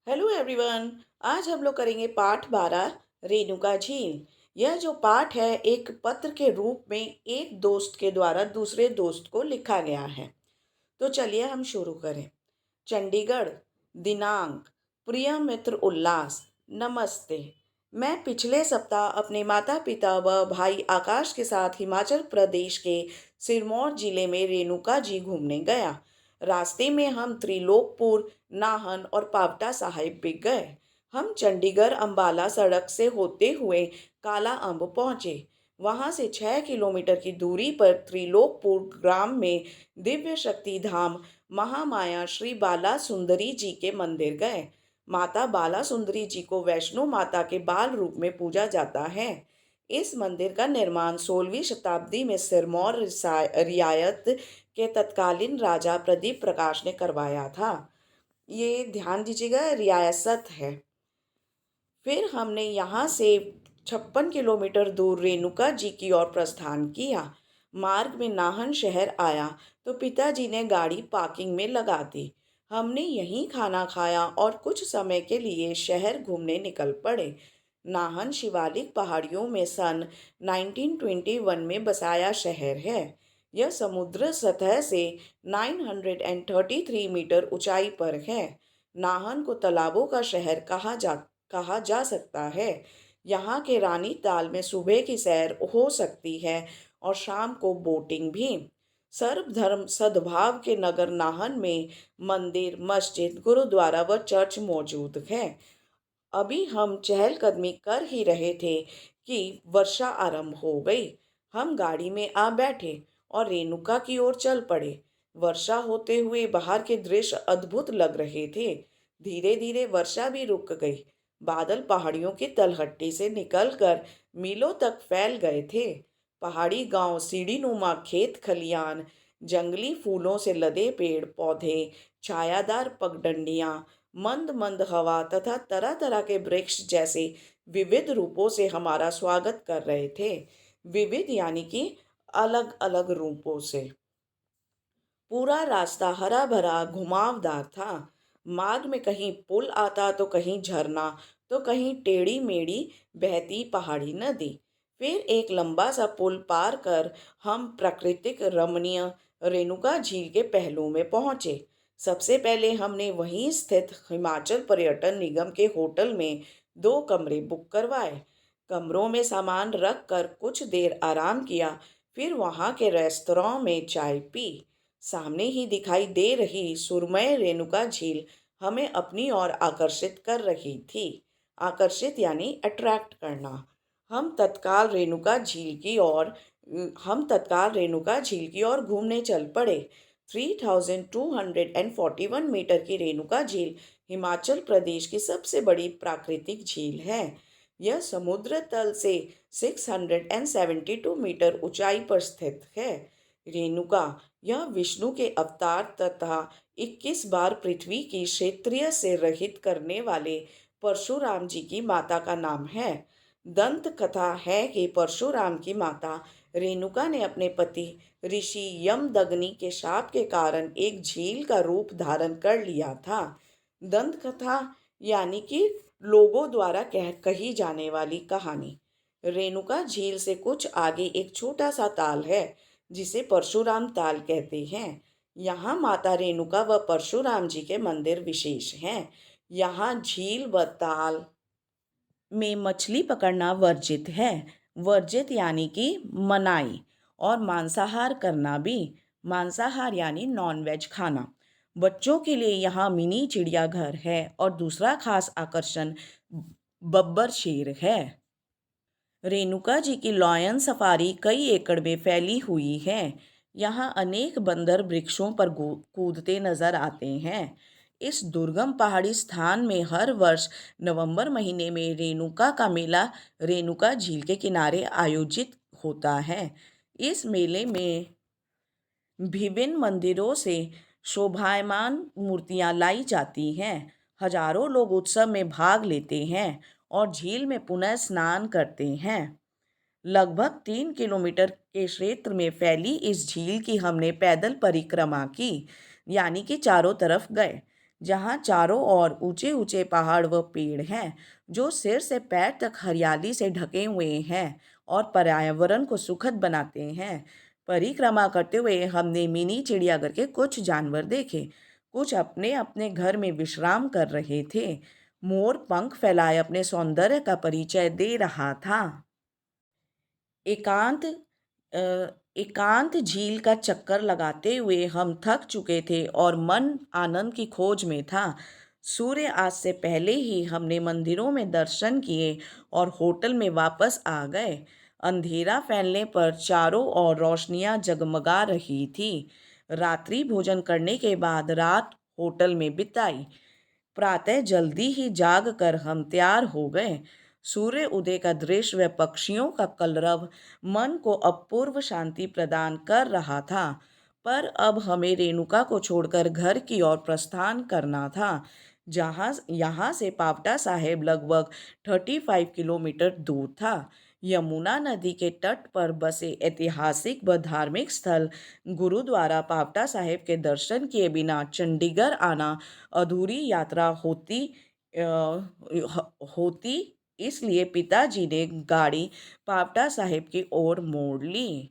Hello everyone. आज हम लोग करेंगे पाठ 12 रेणुका झील। यह जो पाठ है एक पत्र के रूप में एक दोस्त के द्वारा दूसरे दोस्त को लिखा गया है। तो चलिए हम शुरू करें। चंडीगढ़, दिनांक। प्रिय मित्र उल्लास, नमस्ते। मैं पिछले सप्ताह अपने माता पिता व भाई आकाश के साथ हिमाचल प्रदेश के सिरमौर जिले में रेणुका जी घूमने गया। रास्ते में हम त्रिलोकपुर, नाहन और पावटा साहिब भी गए। हम चंडीगढ़ अंबाला सड़क से होते हुए काला अम्ब पहुंचे। वहां से 6 किलोमीटर की दूरी पर त्रिलोकपुर ग्राम में दिव्य शक्ति धाम महामाया श्री बाला सुंदरी जी के मंदिर गए। माता बाला सुंदरी जी को वैष्णो माता के बाल रूप में पूजा जाता है। इस मंदिर का निर्माण 16वीं शताब्दी में सिरमौर रियायत के तत्कालीन राजा प्रदीप प्रकाश ने करवाया था। ये ध्यान दीजिएगा, रियासत है। फिर हमने यहाँ से 56 किलोमीटर दूर रेणुका जी की ओर प्रस्थान किया। मार्ग में नाहन शहर आया तो पिताजी ने गाड़ी पार्किंग में लगा दी। हमने यहीं खाना खाया और कुछ समय के लिए शहर घूमने निकल पड़े। नाहन शिवालिक पहाड़ियों में सन 1921 में बसाया शहर है। यह समुद्र सतह से 933 मीटर ऊंचाई पर है। नाहन को तालाबों का शहर कहा जा सकता है। यहाँ के रानी ताल में सुबह की सैर हो सकती है और शाम को बोटिंग भी। सर्वधर्म सद्भाव के नगर नाहन में मंदिर, मस्जिद, गुरुद्वारा व चर्च मौजूद है। अभी हम चहलकदमी कर ही रहे थे कि वर्षा आरंभ हो गई। हम गाड़ी में आ बैठे और रेणुका की ओर चल पड़े। वर्षा होते हुए बाहर के दृश्य अद्भुत लग रहे थे। धीरे धीरे वर्षा भी रुक गई। बादल पहाड़ियों की तलहटी से निकलकर मीलों तक फैल गए थे। पहाड़ी गांव, सीढ़ी नुमा खेत खलियान, जंगली फूलों से लदे पेड़ पौधे, छायादार पगडंडियां, मंद मंद हवा तथा तरह तरह के वृक्ष जैसे विविध रूपों से हमारा स्वागत कर रहे थे। विविध यानी कि अलग अलग रूपों से। पूरा रास्ता हरा भरा घुमावदार था। मार्ग में कहीं पुल आता तो कहीं झरना, तो कहीं टेढ़ी मेढ़ी बहती पहाड़ी नदी। फिर एक लंबा सा पुल पार कर हम प्राकृतिक रमणीय रेणुका झील के पहलू में पहुंचे। सबसे पहले हमने वहीं स्थित हिमाचल पर्यटन निगम के होटल में 2 कमरे बुक करवाए। कमरों में सामान रख कर कुछ देर आराम किया। फिर वहाँ के रेस्तरां में चाय पी। सामने ही दिखाई दे रही सुरमय रेणुका झील हमें अपनी ओर आकर्षित कर रही थी। आकर्षित यानी अट्रैक्ट करना। हम तत्काल रेणुका झील की ओर घूमने चल पड़े। 3241 मीटर की रेणुका झील हिमाचल प्रदेश की सबसे बड़ी प्राकृतिक झील है। यह समुद्र तल से 672 मीटर ऊंचाई पर स्थित है। रेणुका यह विष्णु के अवतार तथा 21 बार पृथ्वी की क्षेत्रीय से रहित करने वाले परशुराम जी की माता का नाम है। दंत कथा है कि परशुराम की माता रेणुका ने अपने पति ऋषि यमदग्नि के शाप के कारण एक झील का रूप धारण कर लिया था। दंत कथा यानी कि लोगों द्वारा कही जाने वाली कहानी। रेणुका झील से कुछ आगे एक छोटा सा ताल है जिसे परशुराम ताल कहते हैं। यहाँ माता रेणुका व परशुराम जी के मंदिर विशेष हैं। यहाँ झील व ताल में मछली पकड़ना वर्जित है। वर्जित यानी कि मनाही, और मांसाहार करना भी। मांसाहार यानी नॉनवेज खाना। बच्चों के लिए यहाँ मिनी चिड़ियाघर है और दूसरा खास आकर्षण बब्बर शेर है। रेणुका जी की लॉयन सफारी कई एकड़ में फैली हुई है। यहाँ अनेक बंदर वृक्षों पर कूदते नजर आते हैं। इस दुर्गम पहाड़ी स्थान में हर वर्ष नवंबर महीने में रेणुका का मेला रेणुका झील के किनारे आयोजित होता है। इस मेले में विभिन्न मंदिरों से शोभायमान मूर्तियां लाई जाती हैं। हजारों लोग उत्सव में भाग लेते हैं और झील में पुनः स्नान करते हैं। लगभग 3 किलोमीटर के क्षेत्र में फैली इस झील की हमने पैदल परिक्रमा की, यानी कि चारों तरफ गए। जहाँ चारों ओर ऊंचे ऊंचे पहाड़ व पेड़ हैं जो सिर से पैर तक हरियाली से ढके हुए हैं और पर्यावरण को सुखद बनाते हैं। परिक्रमा करते हुए हमने मिनी चिड़ियाघर के कुछ जानवर देखे। कुछ अपने अपने घर में विश्राम कर रहे थे। मोर पंख फैलाए अपने सौंदर्य का परिचय दे रहा था। एकांत अ, एकांत झील का चक्कर लगाते हुए हम थक चुके थे और मन आनंद की खोज में था। सूर्य आज से पहले ही हमने मंदिरों में दर्शन किए और होटल में वापस आ गए। अंधेरा फैलने पर चारों ओर रोशनियां जगमगा रही थी। रात्रि भोजन करने के बाद रात होटल में बिताई। प्रातः जल्दी ही जाग कर हम तैयार हो गए। सूर्य उदय का दृश्य व पक्षियों का कलरव मन को अपूर्व शांति प्रदान कर रहा था। पर अब हमें रेणुका को छोड़कर घर की ओर प्रस्थान करना था, जहाँ यहाँ से पावटा साहेब लगभग 35 किलोमीटर दूर था। यमुना नदी के तट पर बसे ऐतिहासिक व धार्मिक स्थल गुरुद्वारा पावटा साहेब के दर्शन किए बिना चंडीगढ़ आना अधूरी यात्रा होती। इसलिए पिताजी ने गाड़ी पावटा साहेब की ओर मोड़ ली।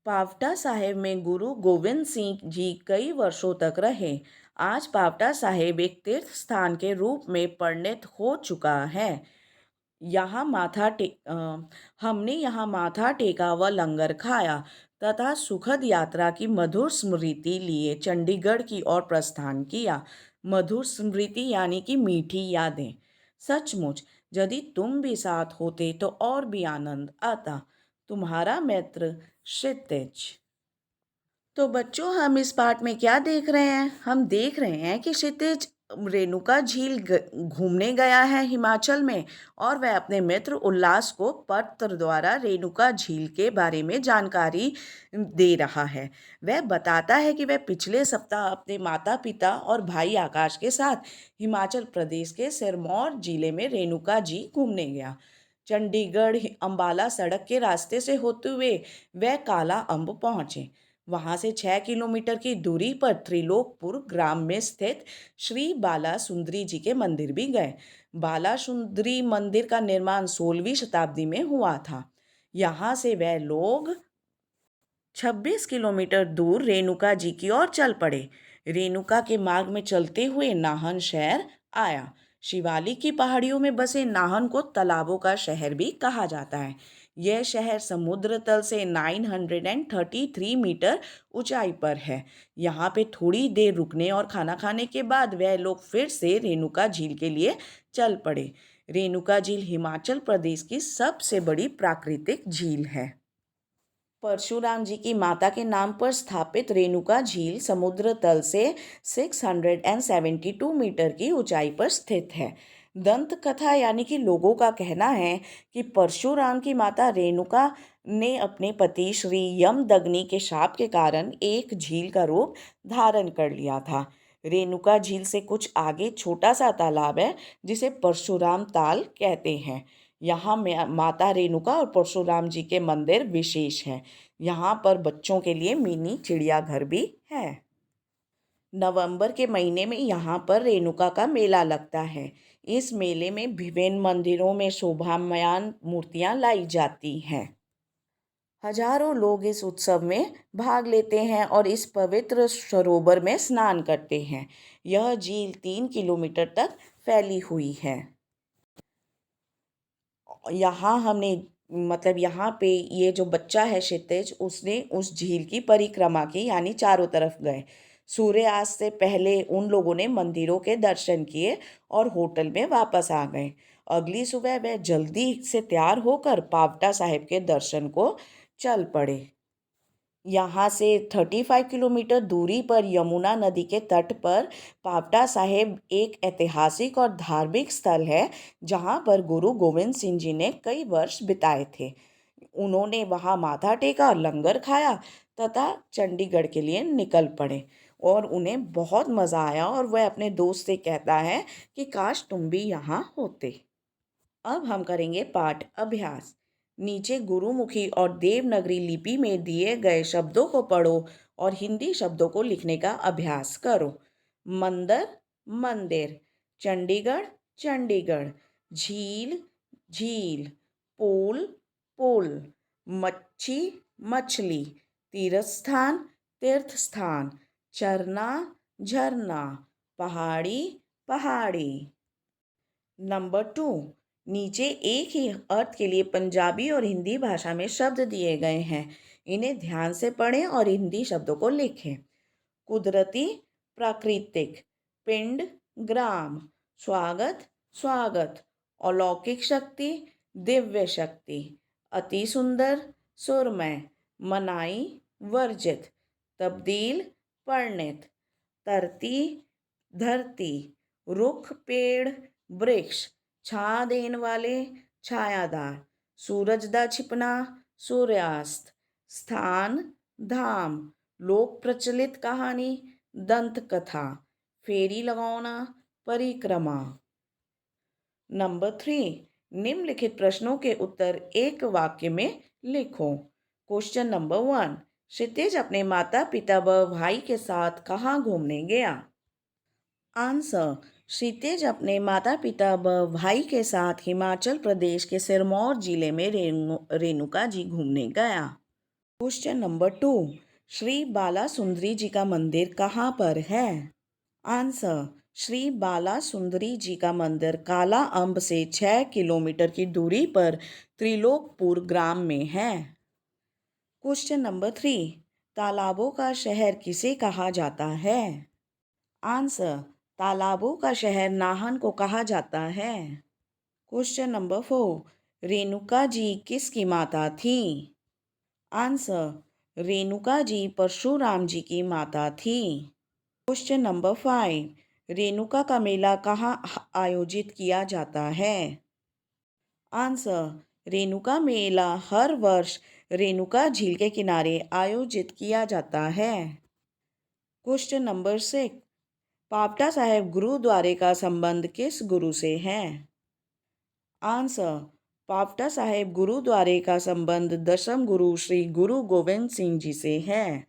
पावटा साहेब में गुरु गोविंद सिंह जी कई वर्षों तक रहे। आज पावटा साहेब एक तीर्थ स्थान के रूप में परिणत हो चुका है। यहाँ हमने यहाँ माथा टेका व लंगर खाया तथा सुखद यात्रा की मधुर स्मृति लिए चंडीगढ़ की ओर प्रस्थान किया। मधुर स्मृति यानी कि मीठी यादें। सचमुच यदि तुम भी साथ होते तो और भी आनंद आता। तुम्हारा मित्र क्षितिज। तो बच्चों, हम इस पाठ में क्या देख रहे हैं? हम देख रहे हैं कि क्षितिज रेणुका झील घूमने गया है हिमाचल में, और वह अपने मित्र उल्लास को पत्र द्वारा रेणुका झील के बारे में जानकारी दे रहा है। वह बताता है कि वह पिछले सप्ताह अपने माता पिता और भाई आकाश के साथ हिमाचल प्रदेश के सिरमौर जिले में रेणुका जी घूमने गया। चंडीगढ़ अंबाला सड़क के रास्ते से होते हुए वह काला अम्ब पहुंचे। वहां से 6 किलोमीटर की दूरी पर त्रिलोकपुर ग्राम में स्थित श्री बाला सुंदरी जी के मंदिर भी गए। बाला सुंदरी मंदिर का निर्माण 16वीं शताब्दी में हुआ था। यहाँ से वह लोग 26 किलोमीटर दूर रेणुका जी की ओर चल पड़े। रेणुका के मार्ग में चलते हुए नाहन शहर आया। शिवालिक की पहाड़ियों में बसे नाहन को तालाबों का शहर भी कहा जाता है। यह शहर समुद्र तल से 933 मीटर ऊंचाई पर है। यहाँ पे थोड़ी देर रुकने और खाना खाने के बाद वह लोग फिर से रेणुका झील के लिए चल पड़े। रेणुका झील हिमाचल प्रदेश की सबसे बड़ी प्राकृतिक झील है। परशुराम जी की माता के नाम पर स्थापित रेणुका झील समुद्र तल से 672 मीटर की ऊंचाई पर स्थित है। दंत कथा यानी कि लोगों का कहना है कि परशुराम की माता रेणुका ने अपने पति श्री यमदग्नि के शाप के कारण एक झील का रूप धारण कर लिया था। रेणुका झील से कुछ आगे छोटा सा तालाब है जिसे परशुराम ताल कहते हैं। यहाँ में माता रेणुका और परशुराम जी के मंदिर विशेष हैं। यहाँ पर बच्चों के लिए मिनी चिड़ियाघर भी है। नवंबर के महीने में यहाँ पर रेणुका का मेला लगता है। इस मेले में विभिन्न मंदिरों में शोभायमान मूर्तियाँ लाई जाती हैं। हजारों लोग इस उत्सव में भाग लेते हैं और इस पवित्र सरोवर में स्नान करते हैं। यह झील 3 किलोमीटर तक फैली हुई है। यहाँ हमने यहाँ पे ये जो बच्चा है क्षितिज, उसने उस झील की परिक्रमा की, यानी चारों तरफ गए। सूर्यास्त से पहले उन लोगों ने मंदिरों के दर्शन किए और होटल में वापस आ गए। अगली सुबह वह जल्दी से तैयार होकर पावटा साहिब के दर्शन को चल पड़े। यहाँ से 35 किलोमीटर दूरी पर यमुना नदी के तट पर पावटा साहेब एक ऐतिहासिक और धार्मिक स्थल है, जहाँ पर गुरु गोविंद सिंह जी ने कई वर्ष बिताए थे। उन्होंने वहाँ माथा टेका और लंगर खाया तथा चंडीगढ़ के लिए निकल पड़े और उन्हें बहुत मज़ा आया और वह अपने दोस्त से कहता है कि काश तुम भी यहाँ होते। अब हम करेंगे पाठ अभ्यास। नीचे गुरुमुखी और देवनागरी लिपि में दिए गए शब्दों को पढ़ो और हिंदी शब्दों को लिखने का अभ्यास करो। मंदिर मंदिर, चंडीगढ़ चंडीगढ़, झील झील, पुल पुल, मच्छी मछली, तीर्थ स्थान तीर्थ स्थान, झरना झरना, पहाड़ी पहाड़ी। नंबर 2, नीचे एक ही अर्थ के लिए पंजाबी और हिंदी भाषा में शब्द दिए गए हैं। इन्हें ध्यान से पढ़ें और हिंदी शब्दों को लिखें। कुदरती प्राकृतिक, पिंड ग्राम, स्वागत स्वागत, अलौकिक शक्ति दिव्य शक्ति, अति सुंदर सुरमय, मनाई वर्जित, तब्दील परिणत, धरती धरती, रुख पेड़ वृक्ष, छा देने वाले छायादार, सूरज दा छिपना सूर्यास्त, स्थान धाम, लोक प्रचलित कहानी दंत कथा, फेरी लगाना परिक्रमा। नंबर 3, निम्नलिखित प्रश्नों के उत्तर एक वाक्य में लिखो। क्वेश्चन नंबर 1, क्षितिज अपने माता पिता व भाई के साथ कहाँ घूमने गया? आंसर, क्षितिज अपने माता पिता व भाई के साथ हिमाचल प्रदेश के सिरमौर जिले में रेणुका जी घूमने गया। क्वेश्चन नंबर 2, श्री बाला सुंदरी जी का मंदिर कहाँ पर है? आंसर, श्री बाला सुंदरी जी का मंदिर काला अम्ब से 6 किलोमीटर की दूरी पर त्रिलोकपुर ग्राम में है। क्वेश्चन नंबर 3, तालाबों का शहर किसे कहा जाता है? आंसर, तालाबों का शहर नाहन को कहा जाता है। क्वेश्चन नंबर 4, रेणुका जी किसकी माता थी? आंसर, रेणुका जी परशुराम जी की माता थी। क्वेश्चन नंबर 5, रेणुका का मेला कहाँ आयोजित किया जाता है? आंसर, रेणुका मेला हर वर्ष रेणुका झील के किनारे आयोजित किया जाता है। क्वेश्चन नंबर 6, पावटा साहिब गुरुद्वारे का संबंध किस गुरु से है? आंसर, पावटा साहिब गुरुद्वारे का संबंध दशम गुरु श्री गुरु गोविंद सिंह जी से है।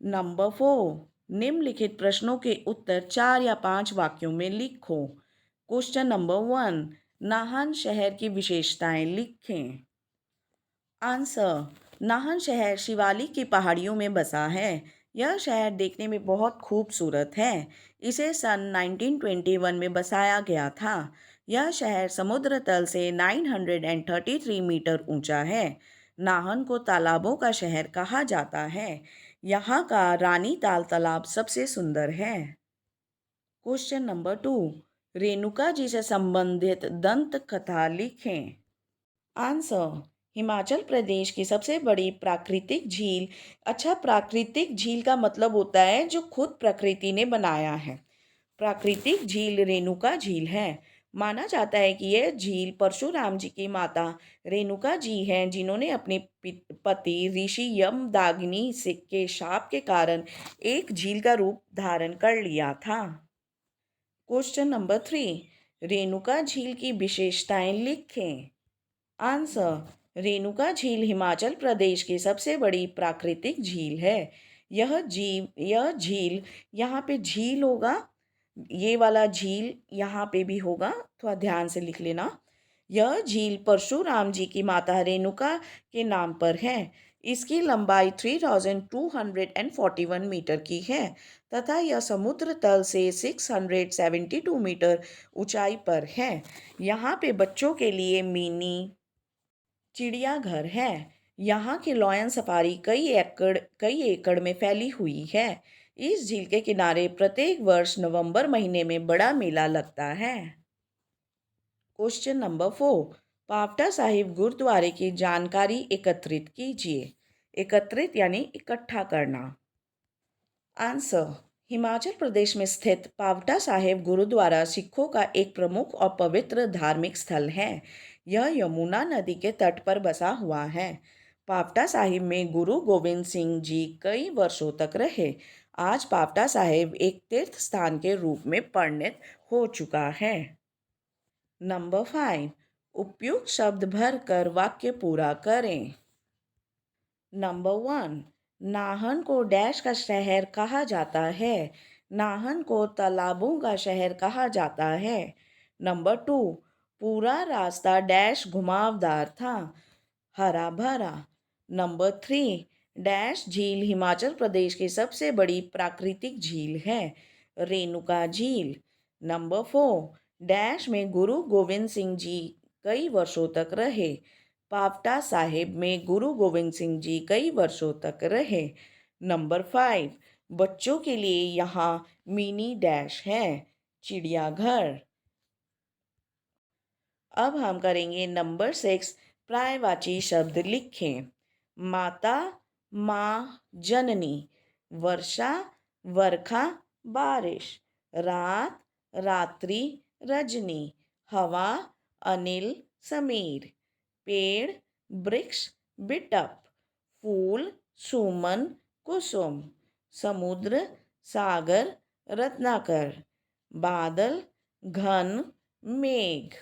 नंबर 4, निम्नलिखित प्रश्नों के उत्तर 4 या 5 वाक्यों में लिखो। क्वेश्चन नंबर 1, नाहन शहर की विशेषताएं लिखें। आंसर, नाहन शहर शिवालिक की पहाड़ियों में बसा है। यह शहर देखने में बहुत खूबसूरत है। इसे सन 1921 में बसाया गया था। यह शहर समुद्र तल से 933 मीटर ऊंचा है। नाहन को तालाबों का शहर कहा जाता है। यहाँ का रानी ताल तालाब सबसे सुंदर है। क्वेश्चन नंबर 2, रेणुका जी से संबंधित दंत कथा लिखें। आंसर, हिमाचल प्रदेश की सबसे बड़ी प्राकृतिक झील। अच्छा, प्राकृतिक झील का मतलब होता है जो खुद प्रकृति ने बनाया है। प्राकृतिक झील रेणुका झील है। माना जाता है कि यह झील परशुराम जी की माता रेणुका जी हैं, जिन्होंने अपने पति ऋषि यमदाग्नि के शाप के कारण एक झील का रूप धारण कर लिया था। क्वेश्चन नंबर 3, रेणुका झील की विशेषताएं लिखें। आंसर, रेणुका झील हिमाचल प्रदेश की सबसे बड़ी प्राकृतिक झील है। यह झील यहाँ पे झील होगा, ये वाला झील यहाँ पे भी होगा, थोड़ा ध्यान से लिख लेना। यह झील परशुराम जी की माता रेणुका के नाम पर है। इसकी लंबाई 3241 मीटर की है तथा यह समुद्र तल से 672 मीटर ऊंचाई पर है। यहाँ पे बच्चों के लिए मिनी चिड़ियाघर है। यहाँ की लॉयन सफारी कई एकड़ में फैली हुई है। इस झील के किनारे प्रत्येक वर्ष नवंबर महीने में बड़ा मेला लगता है। क्वेश्चन नंबर 4, पावटा साहिब गुरुद्वारे की जानकारी एकत्रित कीजिए। एकत्रित यानी इकट्ठा करना। आंसर, हिमाचल प्रदेश में स्थित पावटा साहिब गुरुद्वारा सिखों का एक प्रमुख और पवित्र धार्मिक स्थल है। यह यमुना नदी के तट पर बसा हुआ है। पावटा साहिब में गुरु गोविंद सिंह जी कई वर्षों तक रहे। आज पावटा साहिब एक तीर्थ स्थान के रूप में परिणत हो चुका है। नंबर 5, उपयुक्त शब्द भरकर वाक्य पूरा करें। नंबर 1, नाहन को डैश का शहर कहा जाता है। नाहन को तालाबों का शहर कहा जाता है। नंबर 2, पूरा रास्ता डैश घुमावदार था, हरा भरा। नंबर 3, डैश झील हिमाचल प्रदेश की सबसे बड़ी प्राकृतिक झील है, रेणुका झील। नंबर 4, डैश में गुरु गोविंद सिंह जी कई वर्षों तक रहे, पावटा साहिब में गुरु गोविंद सिंह जी कई वर्षों तक रहे। नंबर 5, बच्चों के लिए यहाँ मिनी डैश है, चिड़ियाघर। अब हम करेंगे नंबर 6, पर्यायवाची शब्द लिखें। माता, माँ, जननी। वर्षा, वर्षा, बारिश। रात, रात्रि, रजनी। हवा, अनिल, समीर। पेड़, वृक्ष, बिटप। फूल, सुमन, कुसुम। समुद्र, सागर, रत्नाकर। बादल, घन, मेघ।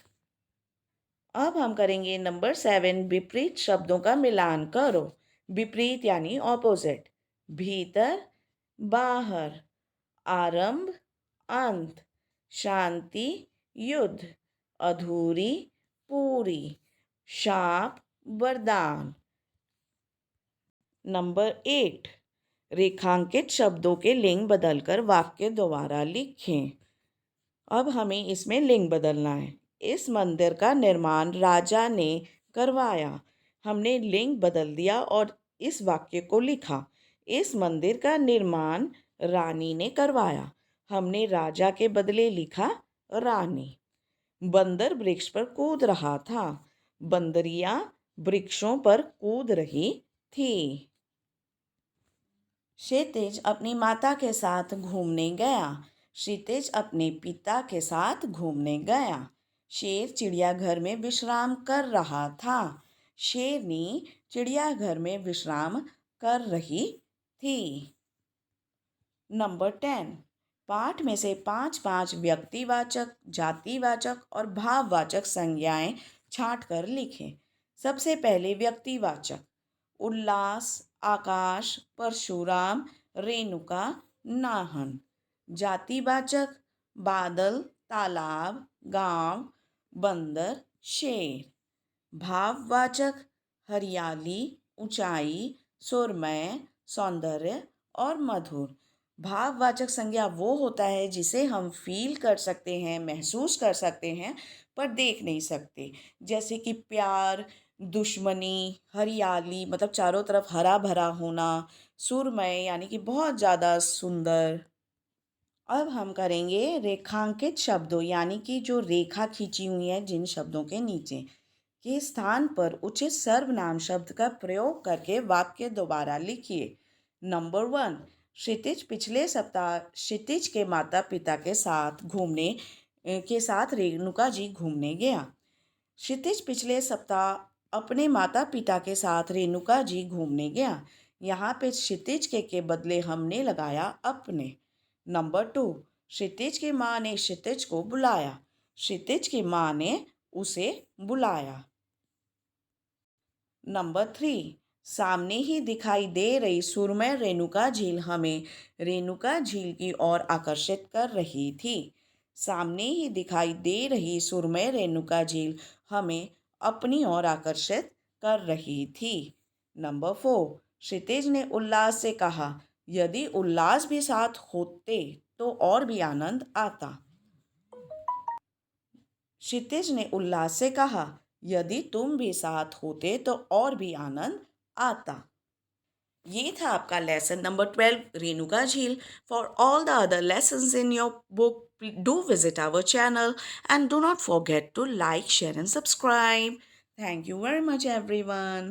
अब हम करेंगे नंबर 7, विपरीत शब्दों का मिलान करो। विपरीत यानी ऑपोजिट। भीतर, बाहर। आरंभ, अंत। शांति, युद्ध। अधूरी, पूरी। शाप, वरदान। नंबर 8, रेखांकित शब्दों के लिंग बदलकर वाक्य दोबारा लिखें। अब हमें इसमें लिंग बदलना है। इस मंदिर का निर्माण राजा ने करवाया। हमने लिंग बदल दिया और इस वाक्य को लिखा। इस मंदिर का निर्माण रानी ने करवाया। हमने राजा के बदले लिखा रानी। बंदर वृक्ष पर कूद रहा था। बंदरियां वृक्षों पर कूद रही थी। क्षितिज अपनी माता के साथ घूमने गया। क्षितिज अपने पिता के साथ घूमने गया। शेर चिड़ियाघर में विश्राम कर रहा था। शेरनी चिड़ियाघर में विश्राम कर रही थी। नंबर 10, पाठ में से 5 व्यक्तिवाचक, जातिवाचक और भाववाचक संज्ञाएं छांट कर लिखें। सबसे पहले व्यक्तिवाचक। उल्लास, आकाश, परशुराम, रेणुका, नाहन। जातिवाचक, बादल, तालाब, गांव, बंदर, शेर। भाववाचक, हरियाली, ऊंचाई, सुरमय, सौंदर्य और मधुर। भाववाचक संज्ञा वो होता है जिसे हम फील कर सकते हैं, महसूस कर सकते हैं, पर देख नहीं सकते। जैसे कि प्यार, दुश्मनी, हरियाली मतलब चारों तरफ हरा भरा होना, सुरमय यानी कि बहुत ज़्यादा सुंदर। अब हम करेंगे रेखांकित शब्दों यानी कि जो रेखा खींची हुई है जिन शब्दों के नीचे के स्थान पर उचित सर्वनाम शब्द का प्रयोग करके वाक्य दोबारा लिखिए। नंबर 1, क्षितिज पिछले सप्ताह क्षितिज के माता पिता के साथ रेणुका जी घूमने गया। क्षितिज पिछले सप्ताह अपने माता पिता के साथ रेणुका जी घूमने गया। यहाँ पे क्षितिज के बदले हमने लगाया अपने। नंबर 2, क्षितिज की माँ ने क्षितिज को बुलाया। क्षितिज की माँ ने उसे बुलाया। नंबर 3, सामने ही दिखाई दे रही सुरमय रेणुका झील हमें रेणुका झील की ओर आकर्षित कर रही थी। सामने ही दिखाई दे रही सुरमय रेणुका झील हमें अपनी ओर आकर्षित कर रही थी। नंबर 4, क्षितिज ने उल्लास से कहा, यदि उल्लास भी साथ होते तो और भी आनंद आता। क्षितिज ने उल्लास से कहा, यदि तुम भी साथ होते तो और भी आनंद आता। ये था आपका लेसन नंबर 12, रेणुका झील। For all the other lessons in your book, do visit our channel and do not forget to like, share and subscribe. Thank you very much everyone.